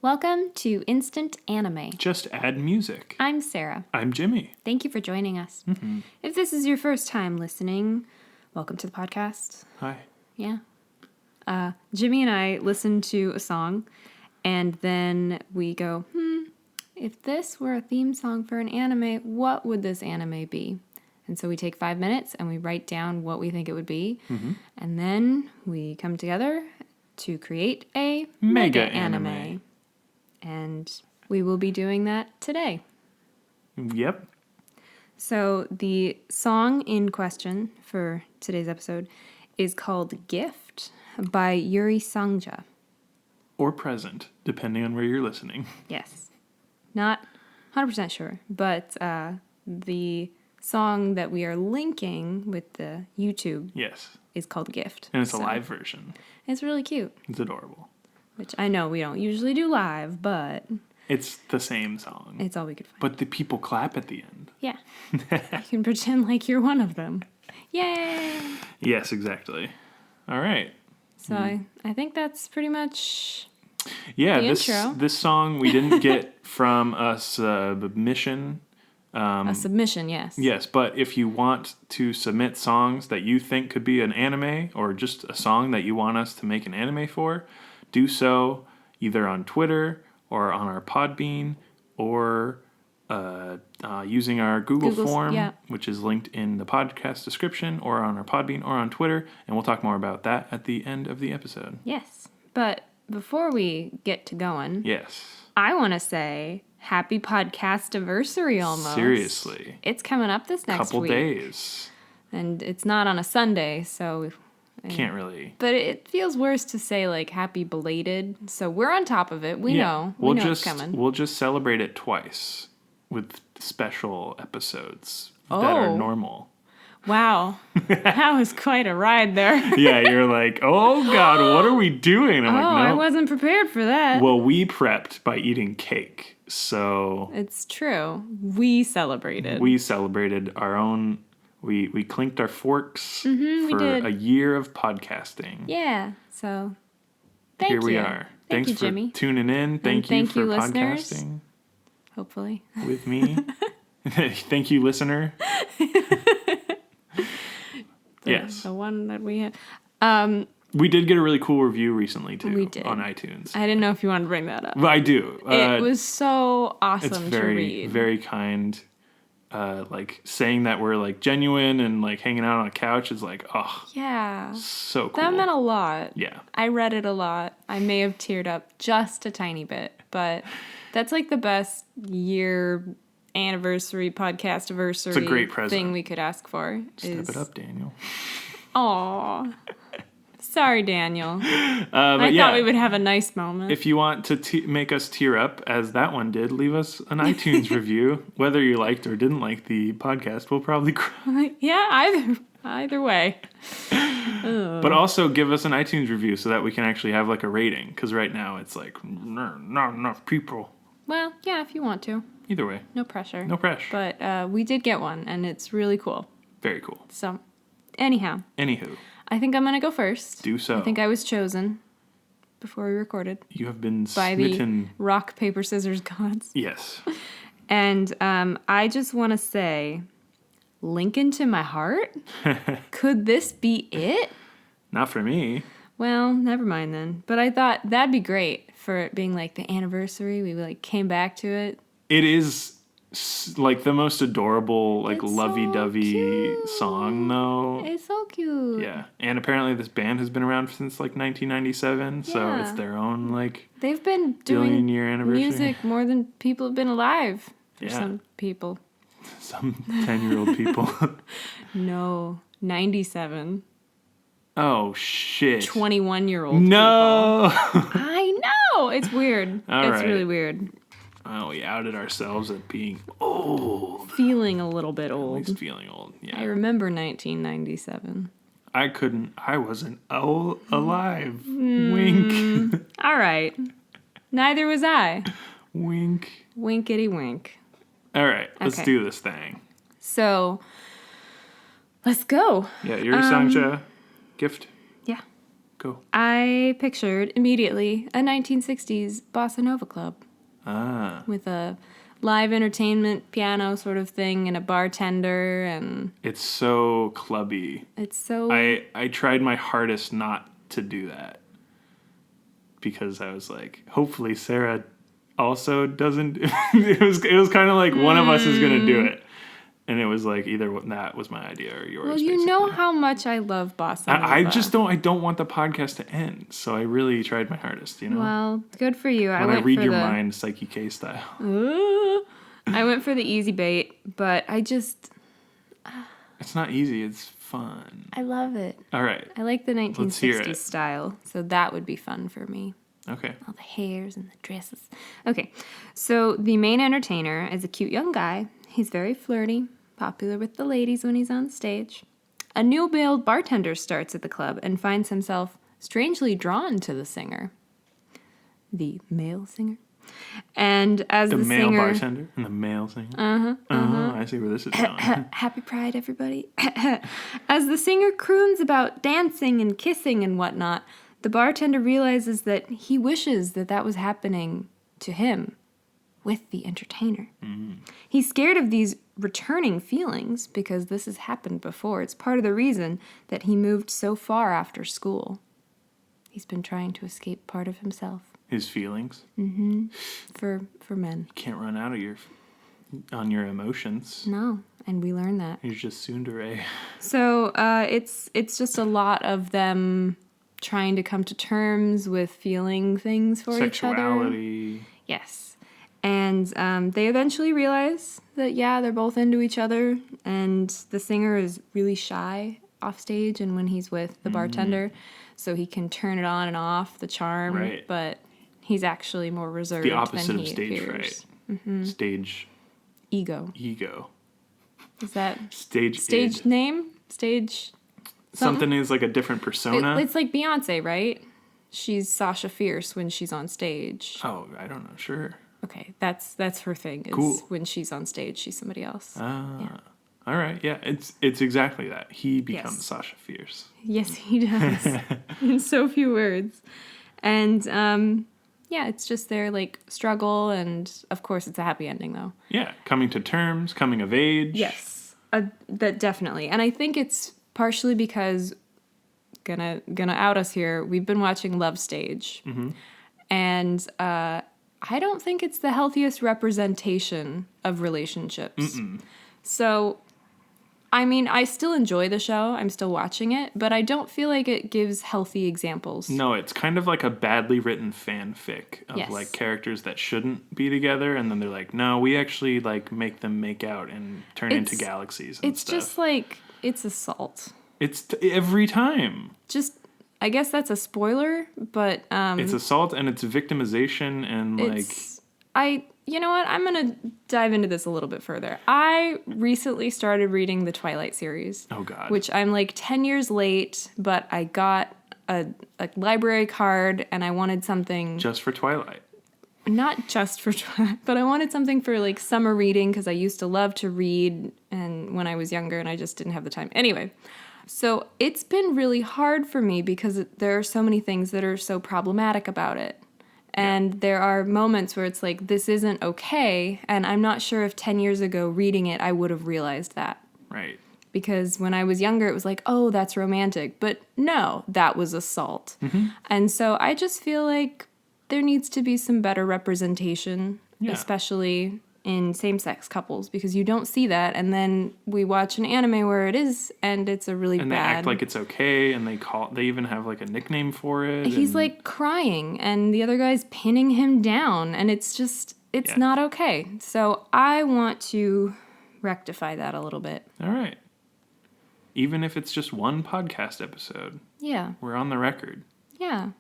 Welcome to Instant Anime. Just add music. I'm Sarah. I'm Jimmy. Thank you for joining us. Mm-hmm. If this is your first time listening, welcome to the podcast. Hi. Yeah. Jimmy and I listen to a song, and then we go, if this were a theme song for an anime, what would this anime be? And so we take 5 minutes and we write down what we think it would be. Mm-hmm. And then we come together to create a Mega anime. And we will be doing that today. Yep. So the song in question for today's episode is called Gift by Yuri Sangja. Or present, depending on where you're listening. Yes. Not 100% sure, but the song that we are linking with the YouTube Yes. is called Gift. And it's a live version. It's really cute. It's adorable. Which I know we don't usually do live, but It's the same song. it's all we could find. But the people clap at the end. Yeah. You can pretend like you're one of them. Yay! Yes, exactly. All right. So I think that's pretty much... Yeah, The intro. this song we didn't get from a submission. a submission, yes. Yes, but if you want to submit songs that you think could be an anime or just a song that you want us to make an anime for, do so either on Twitter or on our Podbean or using our Google form, which is linked in the podcast description, or on our Podbean or on Twitter, and we'll talk more about that at the end of the episode. Yes. But before we get to going, Yes. I want to say happy podcast anniversary almost. Seriously. It's coming up this next Couple week. days. And it's not on a Sunday, so... Can't really. But it feels worse to say, like, happy belated. So we're on top of it. We know. We know it's coming. We'll just celebrate it twice with special episodes that are normal. Wow. That was quite a ride there. Yeah, you're like, oh, God, what are we doing? I'm like, no. I wasn't prepared for that. Well, we prepped by eating cake, so... It's true. We celebrated. We celebrated our own... We clinked our forks we for did. a year of podcasting. Yeah, so thank you. Here we are. Thank Thanks you, for Jimmy. tuning in. Thank you for listeners. podcasting Hopefully. with me. Thank you, listener. Yes. The one that we had. We did get a really cool review recently, too. We did. On iTunes. I didn't know if you wanted to bring that up. But I do. It was so awesome it's to read. Very kind. Like saying that we're like genuine and like hanging out on a couch is like, oh, yeah, so cool. that meant a lot. Yeah. I read it a lot. I may have teared up just a tiny bit, but that's like the best year anniversary podcast anniversary. It's a great present thing we could ask for. Step it up, Daniel. Aw. Sorry, Daniel. But I thought we would have a nice moment. If you want to make us tear up, as that one did, leave us an iTunes review. Whether you liked or didn't like the podcast, we'll probably cry. Yeah, either way. But also give us an iTunes review so that we can actually have like a rating. Because right now it's like, not enough people. Well, yeah, if you want to. Either way. No pressure. No pressure. But we did get one, and it's really cool. Very cool. So, anyhow. Anywho. I think I'm going to go first. Do so. I think I was chosen before we recorded. You have been by smitten. The rock, paper, scissors gods. Yes. And I just want to say, Lincoln to my heart? Could this be it? Not for me. Well, never mind then. But I thought that'd be great for it being like the anniversary. We like came back to it. It is like the most adorable, like It's lovey-dovey so song, though. It's so cute. Yeah, and apparently this band has been around since like 1997, so it's their own like they've been billion doing year anniversary. music more than people have been alive for Yeah. some people. Some 10-year-old people. No, 97. Oh shit! 21-year-old. No. People. I know. It's weird. All it's right. really weird. Oh, we outed ourselves at being old. Feeling a little bit At old. least feeling old. Yeah. I remember 1997. I wasn't alive. Wink. All right. Neither was I. Wink. Winkety wink. All right, let's Okay. do this thing. So, let's go. Yeah, Yuri Sangja, Gift. Yeah. Go. I pictured immediately a 1960s bossa nova club Ah. with a live entertainment piano sort of thing and a bartender, and It's so clubby. it's so... I tried my hardest not to do that. Because I was like, hopefully Sarah also doesn't... it was kind of like one of us is going to do it. And it was like either that was my idea or yours. Well, you know how much I love bossa nova. I don't want the podcast to end. So I really tried my hardest, you know? Well, good for you. When I read your mind, Psyche K style. I went for the easy bait, but I just... It's not easy. It's fun. I love it. All right. I like the Let's hear 1960s it. style, so that would be fun for me. Okay. All the hairs and the dresses. Okay, so the main entertainer is a cute young guy. He's very flirty, popular with the ladies when he's on stage. A new male bartender starts at the club and finds himself strangely drawn to the singer. The male singer. And as the male singer... bartender and the male singer. I see where this is going. Happy Pride, everybody. As the singer croons about dancing and kissing and whatnot, the bartender realizes that he wishes that was happening to him with the entertainer. He's scared of these returning feelings because this has happened before. It's part of the reason that he moved so far after school. He's been trying to escape part of himself. His feelings. For men. Can't run out of on your emotions. No, and we learn that. You're just tsundere. So it's just a lot of them trying to come to terms with feeling things for each other. Sexuality. Yes. And they eventually realize that, they're both into each other. And the singer is really shy off stage and when he's with the bartender. So he can turn it on and off, the charm. Right. But he's actually more reserved The opposite than of he stage appears. fright. Stage Ego. Is that stage name? Stage... Something is like a different persona. It's like Beyonce, right? She's Sasha Fierce when she's on stage. Oh, I don't know. Sure. Okay, that's her thing. Is Cool. When she's on stage, she's somebody else. All right. Yeah, it's exactly that. He becomes Sasha Fierce. Yes, he does. In so few words. And it's just their like struggle, and of course it's a happy ending though. Yeah, coming to terms, coming of age. Yes, that definitely. And I think it's partially because gonna out us here. We've been watching Love Stage, and I don't think it's the healthiest representation of relationships. So, I mean, I still enjoy the show. I'm still watching it, but I don't feel like it gives healthy examples. No, it's kind of like a badly written fanfic of like characters that shouldn't be together, and then they're like, no, we actually like make them make out and turn into galaxies and stuff. It's just like, it's assault. It's every time. Just, I guess that's a spoiler, but... it's assault and it's victimization and you know what? I'm going to dive into this a little bit further. I recently started reading the Twilight series. Oh, God. Which I'm like 10 years late, but I got a library card and I wanted something... Just for Twilight. Not just for Twilight, but I wanted something for like summer reading because I used to love to read and when I was younger and I just didn't have the time. Anyway, so it's been really hard for me because there are so many things that are so problematic about it. And there are moments where it's like, this isn't okay. And I'm not sure if 10 years ago reading it, I would have realized that. Right. Because when I was younger, it was like, oh, that's romantic. But no, that was assault. And so I just feel like there needs to be some better representation, especially in same-sex couples, because you don't see that. And then we watch an anime where it is, and it's a really bad... And they act like it's okay, and they even have like a nickname for it. He's like crying, and the other guy's pinning him down, and it's just, it's not okay. So I want to rectify that a little bit. All right. Even if it's just one podcast episode. Yeah. We're on the record. Yeah.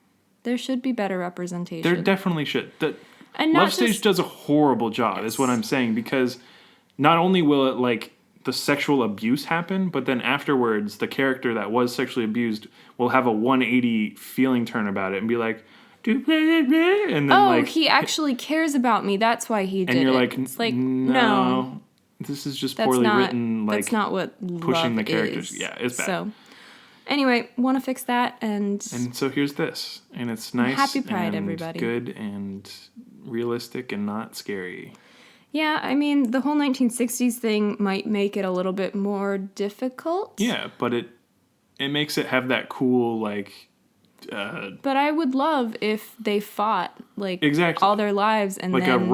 There should be better representation. There definitely should. And Love Stage does a horrible job, is what I'm saying, because not only will it, like, the sexual abuse happen, but then afterwards, the character that was sexually abused will have a 180 feeling turn about it and be like, and then he actually cares about me. That's why he did it. And you're like, it's like, no. This is just poorly written, like, that's not what pushing love the characters. is. Yeah, it's bad. So, Anyway, want to fix that, and so here's this, and it's nice. Happy Pride, and everybody. Good and realistic and not scary. Yeah, I mean, the whole 1960s thing might make it a little bit more difficult. Yeah, but it makes it have that cool, like... but I would love if they fought, like, exactly. all their lives, and like then...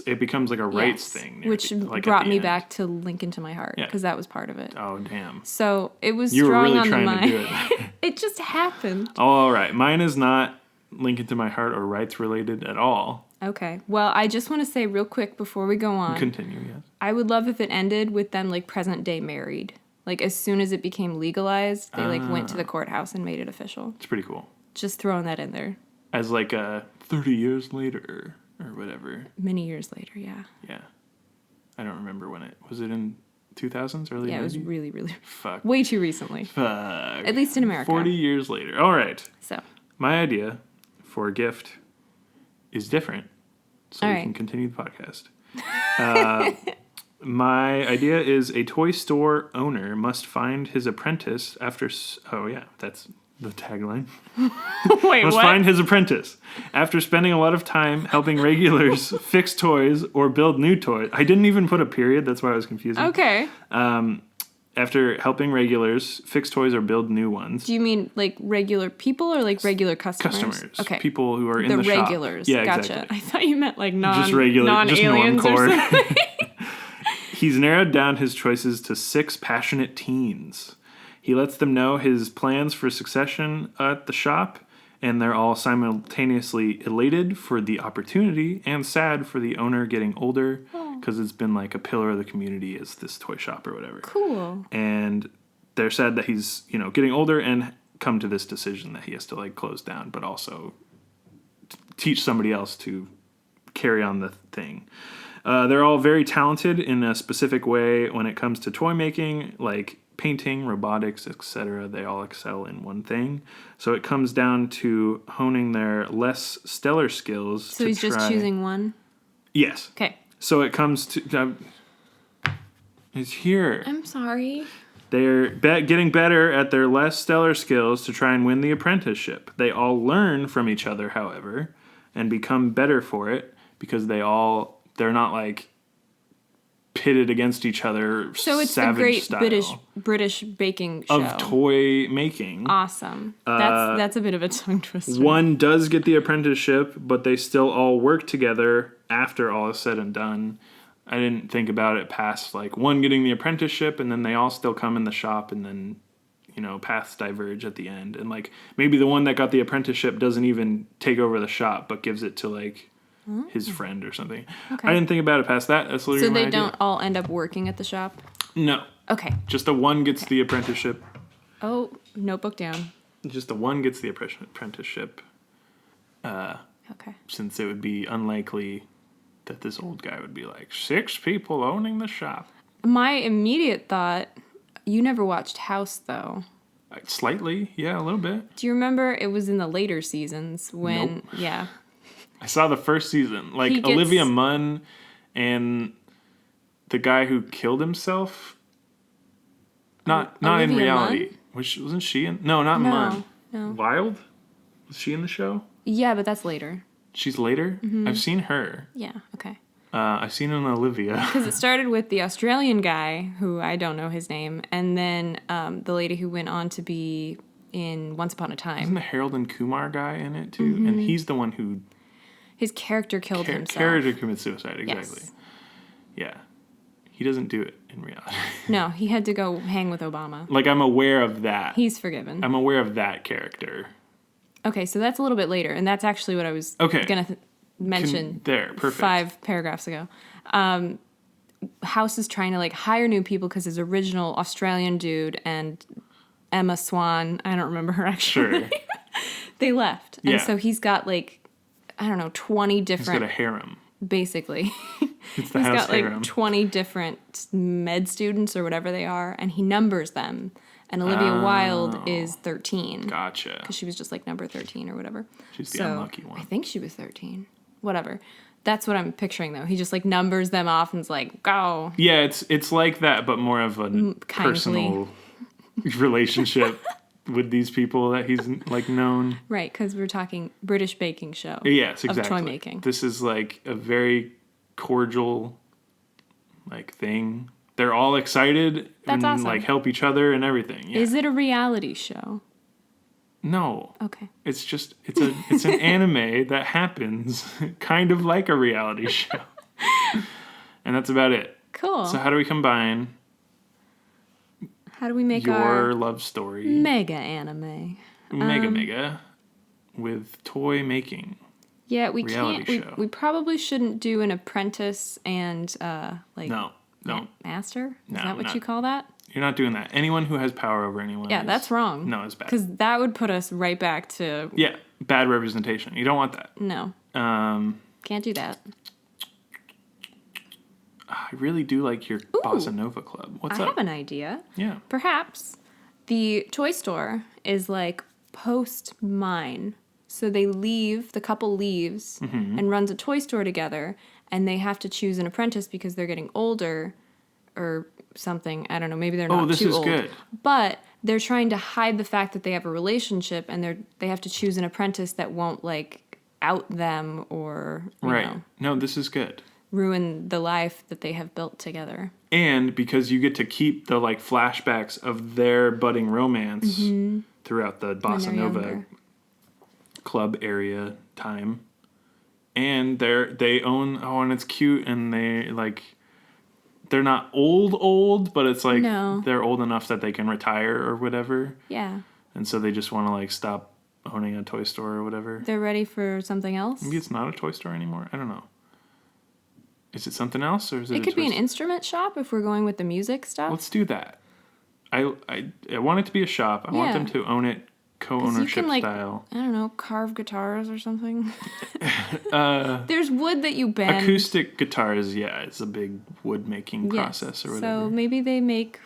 it becomes like a rights thing. Which like brought me back to Lincoln to My Heart, because that was part of it. Oh, damn. So, it was you strong were really on trying the mind. to do it. It just happened. All right. Mine is not Lincoln to My Heart or rights related at all. Okay. Well, I just want to say real quick before we go on. Continue, yes. I would love if it ended with them, like, present day married. Like, as soon as it became legalized, they, like, went to the courthouse and made it official. It's pretty cool. Just throwing that in there. As, like, 30 years later or whatever. Many years later, yeah. Yeah. I don't remember when it... Was it in 2000s, early 90s? Yeah, it was really, really... Fuck. Way too recently. Fuck. At least in America. 40 years later. All right. So. My idea for a gift is different. So we can continue the podcast. My idea is a toy store owner must find his apprentice after... Oh, yeah. That's the tagline. Wait, must what? find his apprentice after spending a lot of time helping regulars fix toys or build new toys. I didn't even put a period. That's why I was confusing. Okay. After helping regulars fix toys or build new ones. Do you mean, like, regular people or, like, regular customers? Customers. Okay. People who are in the shop. The regulars. Yeah, gotcha. exactly. I thought you meant, like, Just regular, non-aliens just or normcore. something. He's narrowed down his choices to 6 passionate teens. He lets them know his plans for succession at the shop, and they're all simultaneously elated for the opportunity and sad for the owner getting older, because it's been like a pillar of the community as this toy shop or whatever. Cool. And they're sad that he's, getting older and come to this decision that he has to, like, close down, but also teach somebody else to carry on the thing. They're all very talented in a specific way when it comes to toy making, like painting, robotics, etc. They all excel in one thing. So it comes down to honing their less stellar skills. So he's just choosing one? Yes. Okay. So it comes to... It's here. I'm sorry. They're getting better at their less stellar skills to try and win the apprenticeship. They all learn from each other, however, and become better for it because they're not, like, pitted against each other. So it's the savage great style British baking show of toy making. Awesome. That's a bit of a tongue twister. One does get the apprenticeship, but they still all work together after all is said and done. I didn't think about it past, like, one getting the apprenticeship, and then they all still come in the shop, and then, paths diverge at the end. And, like, maybe the one that got the apprenticeship doesn't even take over the shop, but gives it to, like, his friend or something. Okay. I didn't think about it past that. That's literally so my they idea. Don't all end up working at the shop? No. Okay. Just the one gets the apprenticeship. Oh, notebook down. Just the one gets the apprenticeship. Okay. Since it would be unlikely that this old guy would be like, 6 people owning the shop. My immediate thought, you never watched House, though. Slightly, yeah, a little bit. Do you remember it was in the later seasons when, Nope. Yeah. I saw the first season. Like, Olivia Munn and the guy who killed himself. Not in reality. Munn? Wasn't she in? No, not Munn. No. Wild? Was she in the show? Yeah, but that's later. She's later? Mm-hmm. I've seen her. Yeah, okay. I've seen an Olivia. Because it started with the Australian guy, who I don't know his name, and then the lady who went on to be in Once Upon a Time. Isn't the Harold and Kumar guy in it, too? Mm-hmm. And he's the one who... His character killed himself. Character commits suicide, exactly. Yes. Yeah. He doesn't do it in reality. No, he had to go hang with Obama. Like, I'm aware of that. He's forgiven. I'm aware of that character. Okay, so that's a little bit later, and that's actually what I was going to mention perfect. 5 paragraphs ago. House is trying to, like, hire new people because his original Australian dude and Emma Swan, I don't remember her actually. Sure. They left. Yeah. And so he's got, like, I don't know, 20 different... He's got a harem. Basically. It's the He's house got, like, harem. 20 different med students or whatever they are, and he numbers them. And Olivia Wilde is 13. Gotcha. Because she was just, like, number 13 or whatever. She's the unlucky one. I think she was 13. Whatever. That's what I'm picturing, though. He just, like, numbers them off and is like, go. Yeah, it's like that, but more of a personal relationship. with these people that he's like known. Right, because we're talking British baking show. Yes, exactly. Of toy making. This is like a very cordial like thing. They're all excited and awesome. like help each other and everything. Yeah. Is it a reality show? No. Okay. It's just it's an anime that happens kind of like a reality show. And that's about it. Cool. So how do we combine how do we make your our love story mega anime? mega with toy making? Yeah, we reality can't. show. We probably shouldn't do an apprentice and like No. master. Is No, that what no. you call that? You're not doing that. Anyone who has power over anyone. Yeah, that's wrong. No, it's bad. Because that would put us right back to Yeah, bad representation. You don't want that. no. Can't do that. I really do like your Bossa Nova Club. What's I up? have an idea. Yeah. Perhaps the toy store is like post mine. So the couple leaves Mm-hmm. and runs a toy store together, and they have to choose an apprentice because they're getting older or something. I don't know. Maybe they're not this too is old. good. But they're trying to hide the fact that they have a relationship, and they have to choose an apprentice that won't like out them or you Right. know, No, this is good. ruin the life that they have built together. And because you get to keep the like flashbacks of their budding romance throughout the Bossa they're Nova younger. club area time. And they own and it's cute and they're not old, but it's like No. they're old enough that they can retire or whatever. Yeah. And so they just want to like stop owning a toy store or whatever. They're ready for something else. Maybe it's not a toy store anymore. I don't know. Is it something else or is it? It could be an instrument shop if we're going with the music stuff. Let's do that. I want it to be a shop. I want Yeah. them to own it 'Cause you co-ownership can, like, style. I don't know, carve guitars or something. There's wood that you bend. Acoustic guitars, yeah, it's a big wood making process or whatever. So maybe they make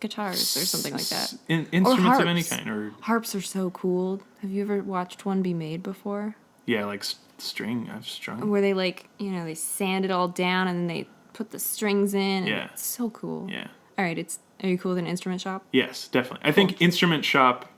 guitars or something like that. Instruments of any harps. kind, or Harps are so cool. Have you ever watched one be made before? yeah, like string. I've strung. Where they they sand it all down and then they put the strings in. And Yeah. It's so cool. Yeah. All right, are you cool with an instrument shop? Yes, definitely. I think instrument shop.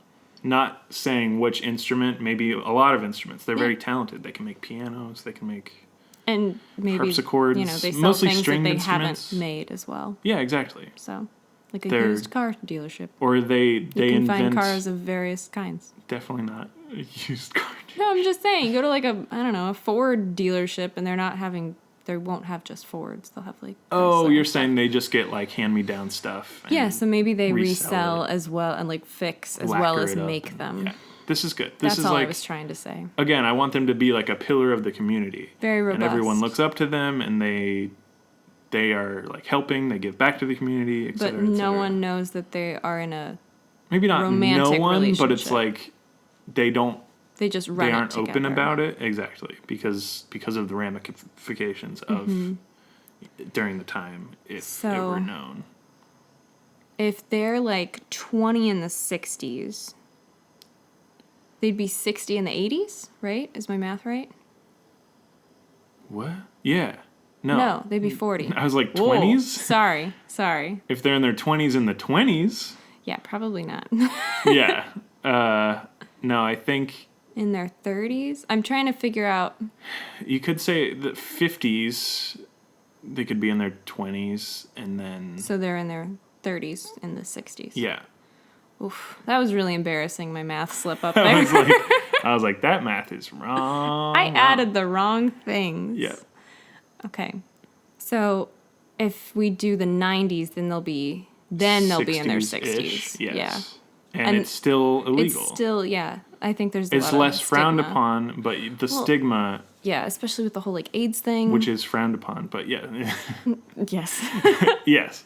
Not saying which instrument, maybe a lot of instruments. They're very talented. They can make pianos. They can make And maybe harpsichords. they sell Mostly things that stringed they instruments. haven't made as well. Yeah, exactly. So, like a They're- used car dealership. Or they You can invent find cars of various kinds. definitely not a used car. No, I'm just saying. You go to like a Ford dealership, and they won't have just Fords. They'll have like. Oh, other you're stuff. saying they just get like hand me down stuff. and Yeah, so maybe they resell resell it, as well and like fix as well lacquer as it up make and- them. Yeah. This is good. This That's is all I like was trying to say. again, I want them to be like a pillar of the community. Very robust. And everyone looks up to them and they are like helping, they give back to the community, But etc. no one knows that they are in a. Maybe not romantic no one, but it's relationship. like they They just run they it aren't open together. about it exactly because of the ramifications of during the time if it So- were known. If they're like 20 in the 60s, they'd be 60 in the 80s, right? Is my math right? What? Yeah. No. they'd be 40. I was like Whoa. 20s? Sorry. If they're in their 20s in the 20s, Yeah, probably not. yeah. No, I think In their 30s? I'm trying to figure out. you could say the 50s, they could be in their 20s, and then, So they're in their 30s in the 60s. yeah. Oof. That was really embarrassing, my math slip up I there. was like, that math is wrong. I added the wrong things. Yeah. Okay. So if we do the 90s, then they'll be in their 60s. Yes. Yeah. And it's still illegal. It's still, yeah. I think there's a It's lot of less frowned stigma. upon, but the stigma, Yeah, especially with the whole like AIDS thing. which is frowned upon, but yeah. Yes. Yes.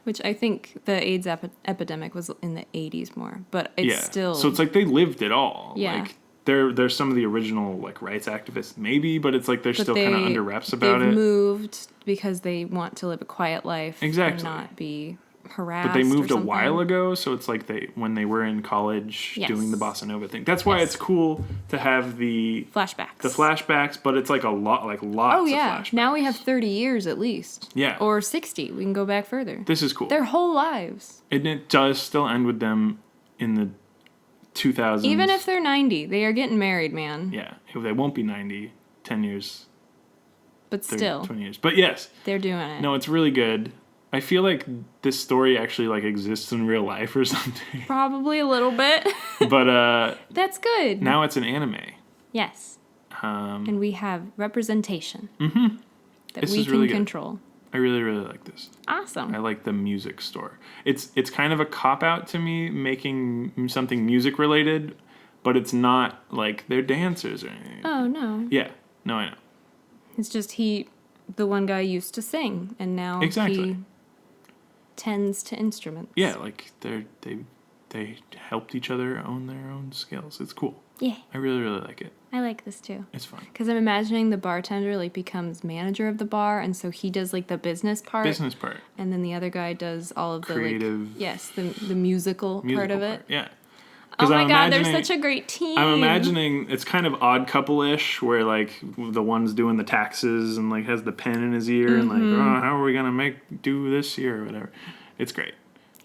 Which I think the AIDS epidemic was in the 80s more, but it's Yeah. still. So it's like they lived it all. Yeah. Like there's some of the original like rights activists maybe, but it's like they're still kind of under wraps about they've it. moved because they want to live a quiet life. Exactly. And not be harassed. But they moved or a something. while ago, so it's like when they were in college Yes. doing the Bossa Nova thing. That's why it's cool to have the flashbacks, but it's like lots Oh yeah. of flashbacks. Now we have 30 years at least. Yeah. Or 60. We can go back further. This is cool. Their whole lives. And it does still end with them in the 2000s. Even if they're 90, they are getting married, man. Yeah, they won't be 90, 10 years, But 30, still, 20 years. But yes, they're doing it. no, it's really good. I feel like this story actually like exists in real life or something. Probably a little bit. But That's good. now it's an anime. Yes. And we have representation that This we is can really good. control. I really, really like this. Awesome. I like the music store. It's kind of a cop-out to me making something music related, but it's not like they're dancers or anything. Oh, no. Yeah. No, I know. It's just the one guy used to sing, and now Exactly. he tends to instruments. Yeah, like they helped each other own their own skills. It's cool. Yeah. I really, really like it. I like this too. It's fun. Because I'm imagining the bartender like becomes manager of the bar, and so he does like the business part. Business part. And then the other guy does all of the Creative. like, yes, the musical part of it. Yeah. Oh my I'm god, they're imagining- such a great team. I'm imagining it's kind of Odd Couple-ish, where like the one's doing the taxes and like has the pen in his ear and like, oh, how are we gonna do this year or whatever. It's great.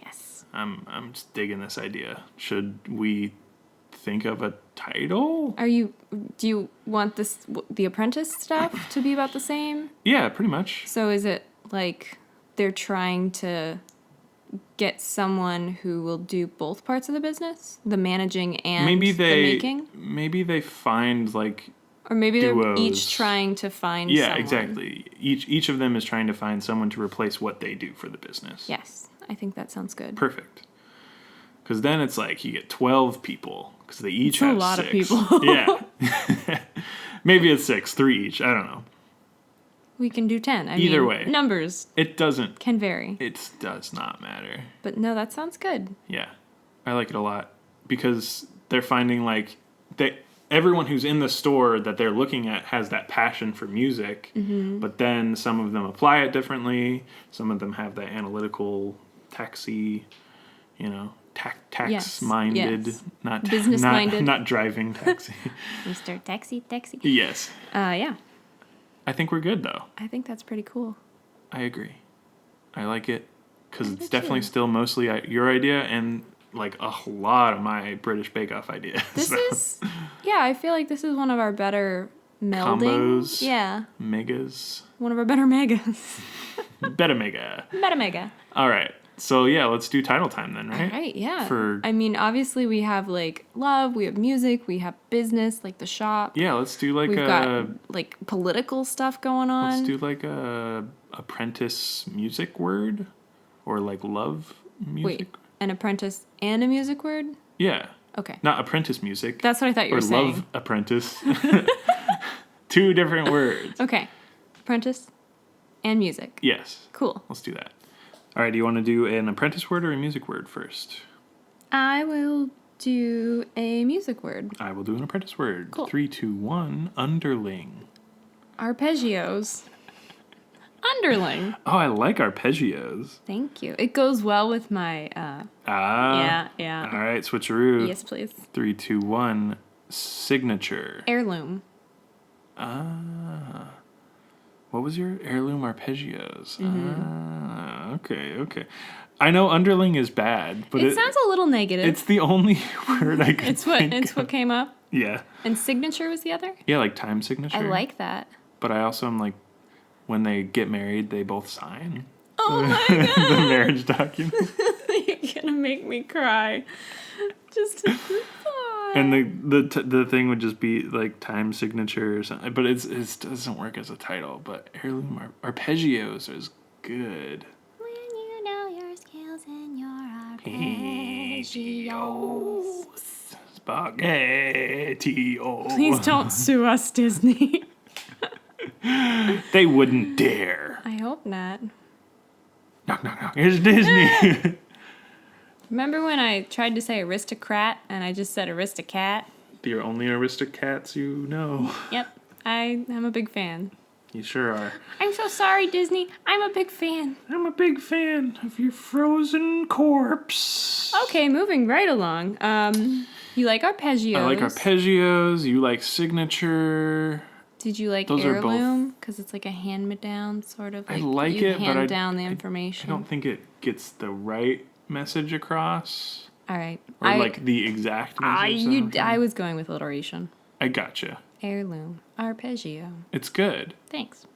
Yes. I'm just digging this idea. Should we think of a title? Do you want the apprentice stuff to be about the same? Yeah, pretty much. So is it like they're trying to get someone who will do both parts of the business, the managing and the making? Maybe they find like Or maybe they're duos. each trying to find yeah, someone. exactly. Each of them is trying to find someone to replace what they do for the business. Yes, I think that sounds good. Perfect. Because then it's like you get 12 people because they each It's a have lot of 6. people. Yeah. Maybe it's 6, 3 each. I don't know. We can do 10. Either way. Numbers It doesn't. can vary. It does not matter. But no, that sounds good. Yeah. I like it a lot because they're finding like everyone who's in the store that they're looking at has that passion for music, but then some of them apply it differently. Some of them have that analytical, taxi, tax-minded, yes. not Business-minded. not driving taxi. Mr. Taxi. Yes. Yeah. I think we're good, though. I think that's pretty cool. I agree. I like it because I it's do definitely too. still mostly your idea and like a lot of my British Bake Off idea. This So, is, yeah, I feel like this is one of our better melding. Combos. Yeah. megas. One of our better megas. Better mega. Mega. All right. So, yeah, let's do title time then, right? Right, yeah. For- I mean, obviously we have like love, we have music, we have business, like the shop. Yeah, let's do like We've a got like political stuff going on. let's do like a apprentice music word or like love music. Wait, an apprentice and a music word? Yeah. Okay. Not apprentice music. That's what I thought you or were saying. love apprentice. 2 different words. Okay. Apprentice and music. Yes. Cool. Let's do that. All right, do you want to do an apprentice word or a music word first? I will do a music word. I will do an apprentice word. Cool. 3, 2, 1. Underling. Arpeggios. Underling. Oh, I like arpeggios. Thank you. It goes well with my, Ah. yeah. All right, switcheroo. Yes, please. 3, 2, 1. Signature. Heirloom. Ah. What was your heirloom arpeggios? Ah, okay. I know underling is bad, but It sounds a little negative. it's the only word I could think It's what came up. Yeah. And signature was the other? Yeah, like time signature. I like that. But I also am like, when they get married, they both sign Oh my god. the marriage document. You're gonna make me cry. Just And the thing would just be like time signature or something. But it doesn't work as a title. But heirloom arpeggios is good. When you know your skills and your Arpeggios. Spaghetti-o. Please don't sue us, Disney. They wouldn't dare. I hope not. Knock, knock, knock. Here's Disney. Remember when I tried to say aristocrat and I just said aristocat? The only aristocats you know. Yep, I'm a big fan. You sure are. I'm so sorry, Disney. I'm a big fan. I'm a big fan of your frozen corpse. Okay, moving right along. You like arpeggios. I like arpeggios. You like signature. Did you like Those are both- heirloom? Because it's like a hand-me-down, sort of. I Like like you it, but hand I down the I information. don't think it gets the right message across. All right. Or like the exact measure. I was going with alliteration. I gotcha. Heirloom. Arpeggio. It's good. Thanks.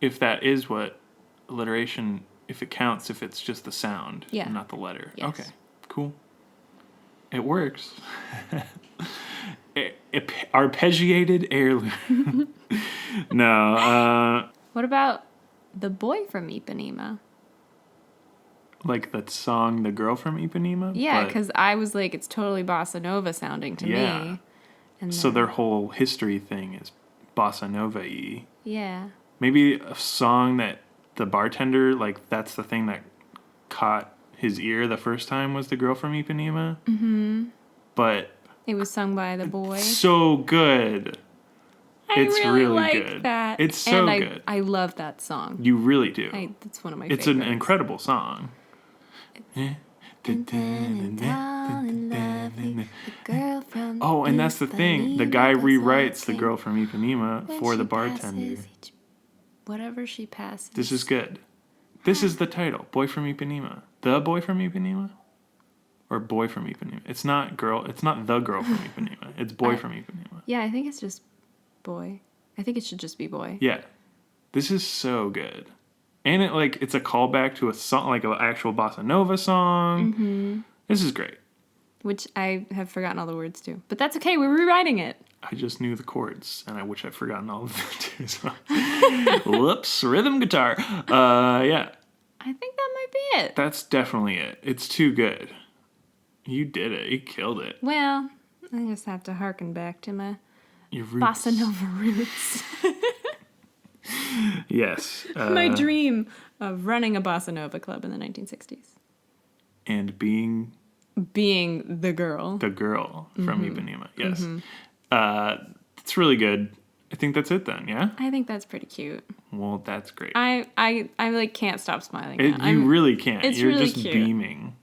If that is what alliteration, if it counts, if it's just the sound, Yeah. and not the letter. Yes. Okay, cool. It works. Arpeggiated heirloom. No, What about the boy from Ipanema? like that song, The Girl from Ipanema? Yeah, but- because I was like, it's totally bossa nova sounding to Yeah. me. And So then- their whole history thing is bossa nova-y. Yeah. Maybe a song that the bartender, like, that's the thing that caught his ear the first time was The Girl from Ipanema. Mm-hmm. But It was sung by the boy. so good. It's really like good. that. It's so and good. I love that song. You really do. That's one of my It's favorites. an incredible song. Oh, and that's the thing. The guy rewrites The Girl from Ipanema for the bartender. Whatever she passes. This is good. This is the title. Boy from Ipanema. The Boy from Ipanema? Or Boy from Ipanema. It's not girl. It's not The Girl from Ipanema. It's Boy from Ipanema. Yeah, I think it's just boy. I think it should just be boy. Yeah. This is so good. And it's a callback to a song, like an actual bossa nova song. Mm-hmm. This is great. Which I have forgotten all the words to. But that's okay, we're rewriting it. I just knew the chords, and which I've forgotten all of them too. So. Whoops, rhythm guitar. Yeah. I think that might be it. That's definitely it. It's too good. You did it. You killed it. Well, I just have to harken back to my Your roots. bossa nova roots. Yes. My dream of running a bossa nova club in the 1960s. And being Being the girl. the girl from Ipanema. Yes. It's really good. I think that's it then, yeah? I think that's pretty cute. Well, that's great. I like can't stop smiling. You really can't. it's You're really just cute. beaming.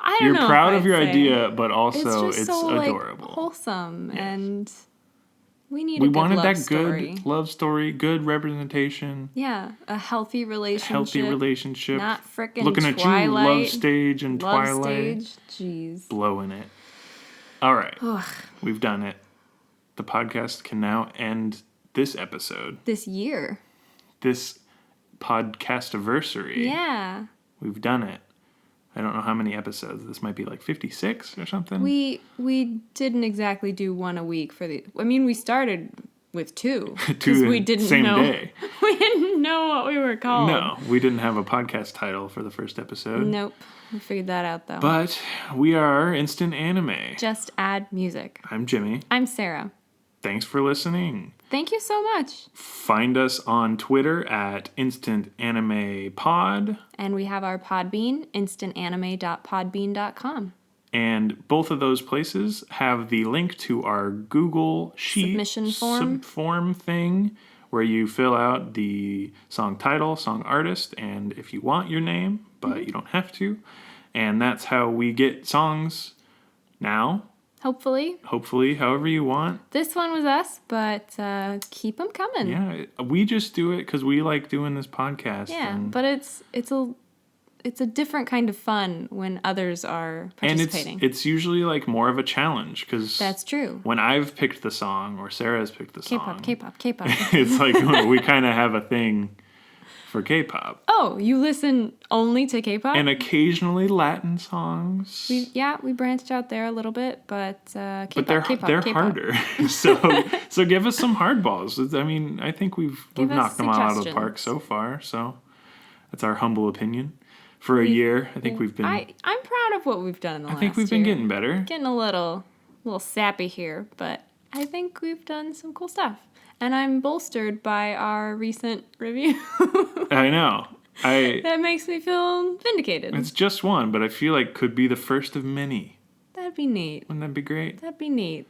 I don't You're know proud if of your I'd say. idea, but also It's it's just so adorable. like wholesome, and we need We a good wanted love that story. good love story, good representation, Yeah, a healthy relationship. healthy relationship. Not frickin' Looking at you, Twilight. love stage and Love Twilight. stage. Jeez. Blowing it. All right. Ugh. We've done it. The podcast can now end this episode. This year. This podcast-iversary. Yeah. We've done it. I don't know how many episodes. This might be like 56 or something. We didn't exactly do one a week for the. I mean, we started with two because Two we didn't same know. day. We didn't know what we were called. No, we didn't have a podcast title for the first episode. Nope. We figured that out though. But we are Instant Anime. Just add music. I'm Jimmy. I'm Sarah. Thanks for listening. Thank you so much. Find us on Twitter at Instant Anime Pod. And we have our Podbean, instantanime.podbean.com. And both of those places have the link to our Google Sheet Submission form. form thing where you fill out the song title, song artist, and if you want your name, but you don't have to. And that's how we get songs now. Hopefully, however you want. This one was us, but keep them coming. Yeah, we just do it because we like doing this podcast. Yeah, and, but it's a different kind of fun when others are participating. And it's usually like more of a challenge because That's true. when I've picked the song or Sarah's picked the song, K-pop. it's like we kind of have a thing for K-pop. Oh, you listen only to K-pop? And occasionally Latin songs. We branched out there a little bit, but K-pop, but they're K-pop. harder. so give us some hardballs. I mean, I think we've Give us knocked them all out of the park suggestions. so far. So that's our humble opinion. For a year, I think we've been. I'm proud of what we've done in the last I think we've been year. getting better. Getting a little sappy here, but I think we've done some cool stuff. And I'm bolstered by our recent review. I know. That makes me feel vindicated. It's just one, but I feel like could be the first of many. That'd be neat. Wouldn't that be great? That'd be neat.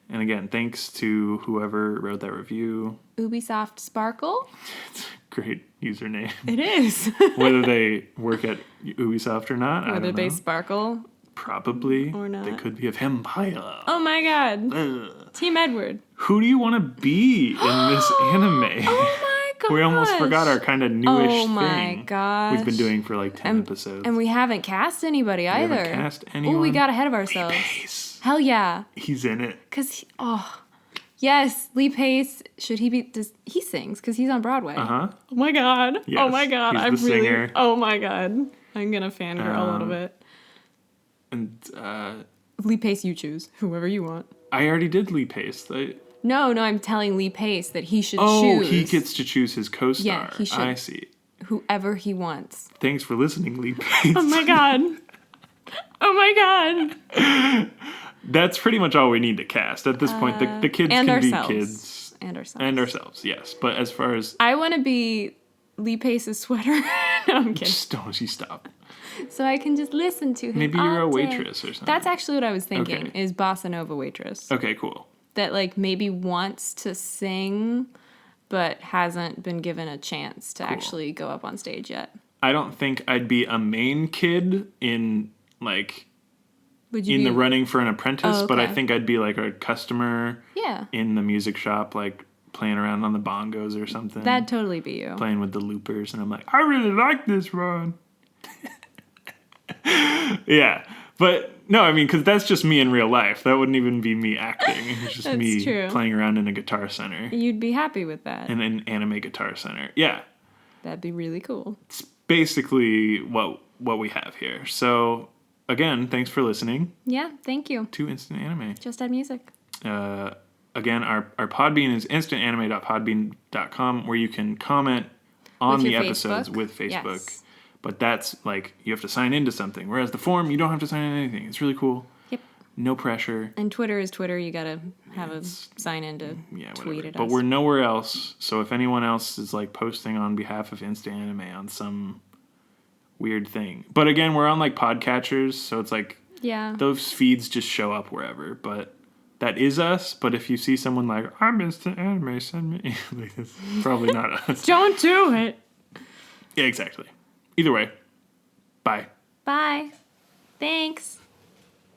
And again, thanks to whoever wrote that review. Ubisoft Sparkle? It's a great username. It is. Whether they work at Ubisoft or not, I Whether don't they know. sparkle. Probably. Or not. They could be of Empire. Oh my god. Ugh. Team Edward. Who do you want to be in this anime? Oh my gosh. We almost forgot our kind of newish Oh my thing gosh. we've been doing for like 10 episodes. And we haven't cast anybody either. haven't cast Oh, anyone. we got ahead of ourselves. Lee Pace. Hell yeah. He's in it. Yes, Lee Pace. Should he be? He sings because he's on Broadway. Uh-huh. Oh my god. Yes, Oh my god. he's the singer. Oh my god. I'm gonna fangirl a little bit. And Lee Pace, you choose whoever you want. I already did Lee Pace. No, I'm telling Lee Pace that he should choose. Oh, he gets to choose his co-star. Yeah, he should. I see. Whoever he wants. Thanks for listening, Lee Pace. Oh my god. Oh my god. That's pretty much all we need to cast. At this point, the kids and can ourselves. be kids. And ourselves. And ourselves, yes. But as far as... I want to be Lee Pace's sweater. No, I'm kidding. Just don't you stop. So I can just listen to him. Maybe you're a waitress or something. That's actually what I was thinking, Okay. is bossa nova waitress. Okay, cool. That like maybe wants to sing, but hasn't been given a chance to actually go up on stage yet. I don't think I'd be a main kid in like Would you in be, the running for an apprentice, Oh, but I okay. think I'd be like a customer Yeah, in the music shop, like playing around on the bongos or something. that'd totally be you. Playing with the loopers, and I'm like, I really like this run. Yeah, but no, I mean, because that's just me in real life. That wouldn't even be me acting. It's just That's me true. playing around in a guitar center, You'd be happy with that. in an anime guitar center. Yeah, That'd be really cool. it's basically what we have here. So again, thanks for listening Yeah, thank you. to Instant Anime. Just add music. Again, our Podbean is instantanime.podbean.com, where you can comment on With the your episodes Facebook? with Facebook. Yes. But that's like, you have to sign into something. Whereas the form, you don't have to sign in anything. It's really cool. Yep. No pressure. And Twitter is Twitter. You gotta have a sign in to Yeah, tweet whatever. at But us. we're nowhere else. So if anyone else is like posting on behalf of Instant Anime on some weird thing. But again, we're on like podcatchers. So it's like, Yeah. those feeds just show up wherever. But that is us. But if you see someone like, I'm Instant Anime, send me. Like, it's probably not us. Don't do it. Yeah, exactly. Either way, bye. Bye. Thanks.